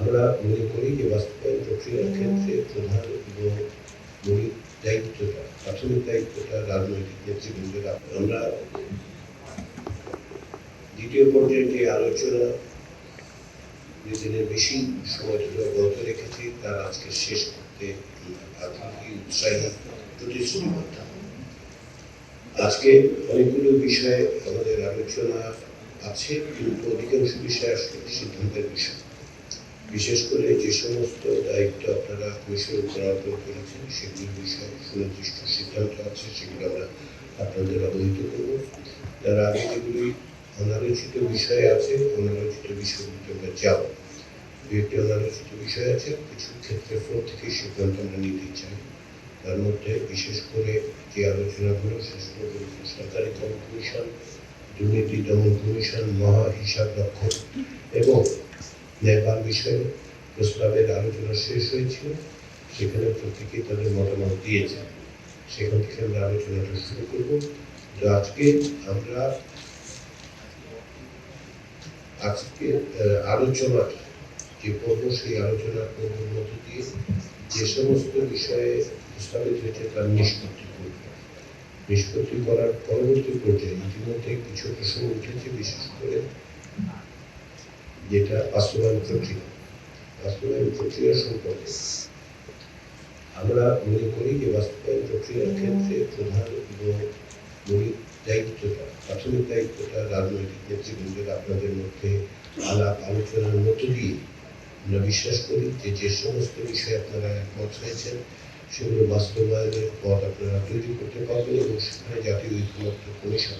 আমরা মনে করি যে বাস্তবায়ন প্রক্রিয়ার ক্ষেত্রে প্রধান এবং মৌলিক দায়িত্বটা, প্রাথমিক দায়িত্বটা রাজনৈতিক নেতৃবৃন্দের। আমরা দ্বিতীয় পর্যায়ে যে আলোচনা দিনের বেশি সময় ধরে অব্যাহত রেখেছি তার আজকে শেষ করতে আগ্রহী, উৎসাহী, প্রতিশ্রুতিবদ্ধ। আজকে অনেকগুলো বিষয়ে আমাদের আলোচনা আছে, কিন্তু অধিকাংশ বিষয় আসলে সিদ্ধান্তের বিষয়। বিশেষ করে যে সমস্ত দায়িত্ব আপনারা কমিশনের উপর অর্পণ করেছেন সেগুলোর বিষয়ে সুনির্দিষ্ট সিদ্ধান্ত আছে, সেগুলো আমরা আপনাদের অবহিত করব। তার আগে যেগুলি অনালোচিত বিষয় আছে, অনালোচিত বিষয়গুলিতে আমরা যাব। দু একটি অনালোচিত বিষয় আছে, কিছু ক্ষেত্রে ফোন থেকে সিদ্ধান্ত আমরা নিতে চাই। তার মধ্যে বিশেষ করে যে আলোচনাগুলো শেষ করব, সরকারি কমিশন, দুর্নীতি দমন কমিশন, মহা হিসাব রক্ষক এবং নেপাল বিষয়ে প্রস্তাবের আলোচনা শেষ হয়েছিল। সেখানে প্রত্যেকেই তাদের মতামত দিয়েছে, সেখান থেকে আমরা আলোচনাটা শুরু করব। তো আজকে আমরা আলোচনার যে পর্ব, সেই আলোচনার পর্বের মধ্য দিয়ে যে সমস্ত বিষয়ে প্রস্তাবিত হয়েছে তার নিষ্পত্তি করার পরবর্তী পর্যায়ে ইতিমধ্যে কিছু প্রশ্ন উঠেছে, বিশেষ করে যেটা বাস্তবায়ন প্রক্রিয়া সম্পর্কে। আমরা মনে করি যে বাস্তবায়ন প্রক্রিয়ার ক্ষেত্রে প্রধান এবং মৌলিক দায়িত্বটা, প্রাথমিক দায়িত্বটা রাজনৈতিক নেতৃবৃন্দের। আপনাদের মধ্যে আলাপ আলোচনার মধ্য দিয়ে আমরা বিশ্বাস করি যে যে সমস্ত বিষয়ে আপনারা একমত হয়েছেন সেগুলো বাস্তবায়নের পথ আপনারা তৈরি করতে পারবেন, এবং সেখানে জাতীয় ঐক্যমত্য কমিশন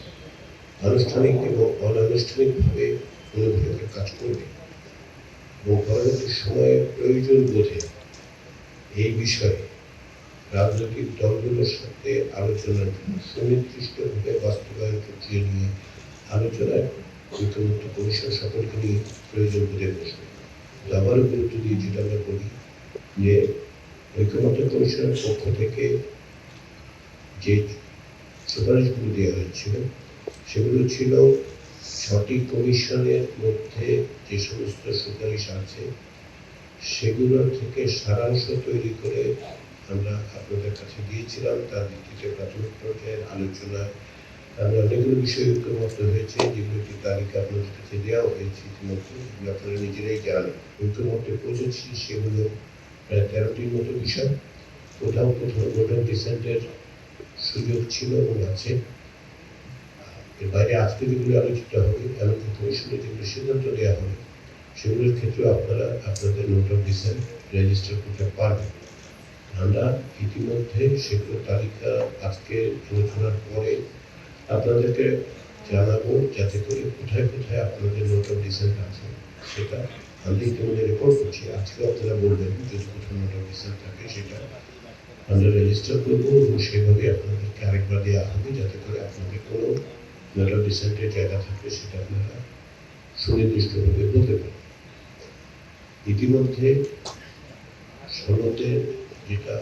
আনুষ্ঠানিক এবং অনানুষ্ঠানিকভাবে অনুভূতিকে কাজ করবে এবং পরবর্তী সময়ে প্রয়োজন বোধে এই বিষয়ে রাজনৈতিক দলগুলোর সাথে আলোচনার জন্য সুনির্দিষ্টভাবে বাস্তবায়ন প্রক্রিয়া নিয়ে আলোচনায় ঐক্যমত্য কমিশন সকলকে নিয়ে প্রয়োজন বোধে বসবে। আবারও গুরুত্ব দিয়ে যেটা আমরা বলি যে ঐক্যমত্য কমিশনের পক্ষ থেকে যে সুপারিশগুলো দেওয়া হয়েছিল সেগুলো ছিল 6টি কমিশনের মধ্যে যে সমস্ত সুপারিশ আছে সেগুলো থেকে সারাংশ তৈরি করে আমরা আপনাদের কাছে দিয়েছিলাম। তার ভিত্তিতে প্রাথমিক পর্যায়ের আলোচনায় আমরা অনেকগুলো বিষয় ঐক্যমত্য হয়েছে, যেগুলোটি তালিকা আপনাদের কাছে দেওয়া হয়েছে ইতিমধ্যে, যেগুলো আপনারা নিজেরাই জানেন। ঐক্যমত্যে পৌঁছেছি সেগুলো প্রায় 13টির মতো বিষয়। কোথাও কোথাও ভোট অফ ডিসেন্টের সুযোগ ছিল এবং আছে। এর বাইরে আজকে যেগুলো আলোচিত হবে, এমনকি কমিশনে যেগুলো সিদ্ধান্ত দেওয়া হবে সেগুলোর ক্ষেত্রে আপনারা আপনাদের নোট অফ ডিসেন্ট রেজিস্টার করতে পারবেন। আমরা ইতিমধ্যে সেগুলো তালিকা আজকে আলোচনার পরে আপনাদেরকে জানাবো, যাতে করে কোথায় কোথায় আপনাদের নোট অফ ডিসেন্ট আছে সেটা আমরা ইতিমধ্যে রেকর্ড করছি। আজকে আপনারা বলবেন যদি কোথাও নোট অফ ডিসেন্ট থাকে সেটা আমরা রেজিস্টার করবো এবং সেভাবে আপনাদেরকে আরেকবার দেওয়া হবে, যাতে করে আপনাদের কোনো নোট অফ ডিসেন্টের জায়গা থাকলে সেটা আপনারা সুনির্দিষ্টভাবে বলতে পারেন। ইতিমধ্যে সনদের যেটা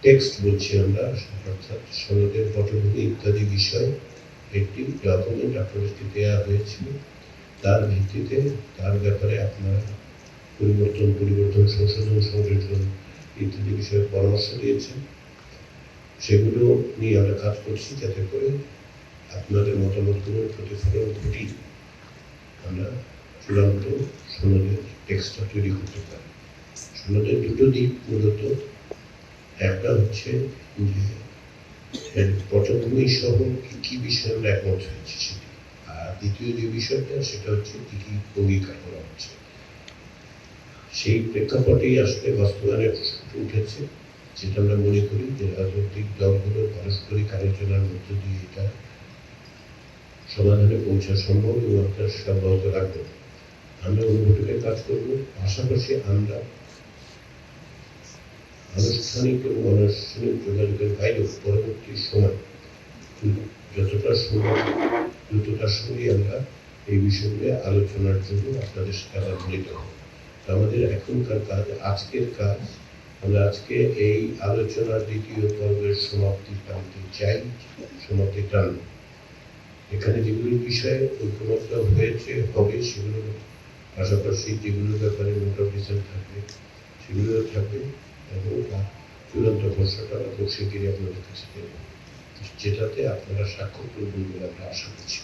টেক্সট বলছি আমরা, অর্থাৎ সনদের পটভূমি ইত্যাদি বিষয় একটি ডকুমেন্ট আপনাদেরকে দেওয়া হয়েছিল। তার ভিত্তিতে তার ব্যাপারে আপনারা পরিবর্তন, সংশোধন, সংযোজন ইত্যাদি বিষয়ে পরামর্শ দিয়েছেন। সেগুলো নিয়ে আমরা কাজ করছি, যাতে করে আপনাদের মতামতগুলোর প্রতিফলন ঘটিয়ে আমরা চূড়ান্ত সনদের টেক্সটটা তৈরি করতে পারি। সনদের দুটো দিক মূলত, একটা হচ্ছে যে পটভূমি সহ কি কি বিষয়ে আমরা একমত হয়েছি সেটি, আর দ্বিতীয় যে বিষয়টা সেটা হচ্ছে কি কি অঙ্গীকার করা হচ্ছে। সেই প্রেক্ষাপটেই আসলে বাস্তবায়নের প্রশ্নটি উঠেছে, যেটা আমরা মনে করি যে রাজনৈতিক দলগুলোর পারস্পরিক আলোচনার মধ্য দিয়ে এটা সমাধানে পৌঁছা সম্ভব এবং আপনার অব্যাহত রাখবো। আমরা অনুভূতিকে কাজ করব, পাশাপাশি আমরা আনুষ্ঠানিক এবং অনানুষ্ঠানিক যোগাযোগের বাইরেও পরবর্তী সময় যতটা সম্ভব দ্রুততার সঙ্গে আমরা এই বিষয়গুলো আলোচনার জন্য আপনাদের সাথে আবার মিলিত হব। আমাদের এখনকার কাজ, আজকের কাজ, আমরা আজকে এই আলোচনার দ্বিতীয় পর্বের সমাপ্তি টানতে চাই, সমাপ্তি টানব। এখানে যেগুলো বিষয়ে ঐক্যমত্য হয়েছে হবে সেগুলো পাশাপাশি যেগুলোর ব্যাপারে নোট অফ ডিসেন্ট থাকবে সেগুলোও থাকবে এবং তার চূড়ান্ত খসড়াটা আমরা খুব শিগগিরই আপনাদের কাছে দেব, যেটাতে আপনারা স্বাক্ষর করবেন বলে আমরা আশা করছি।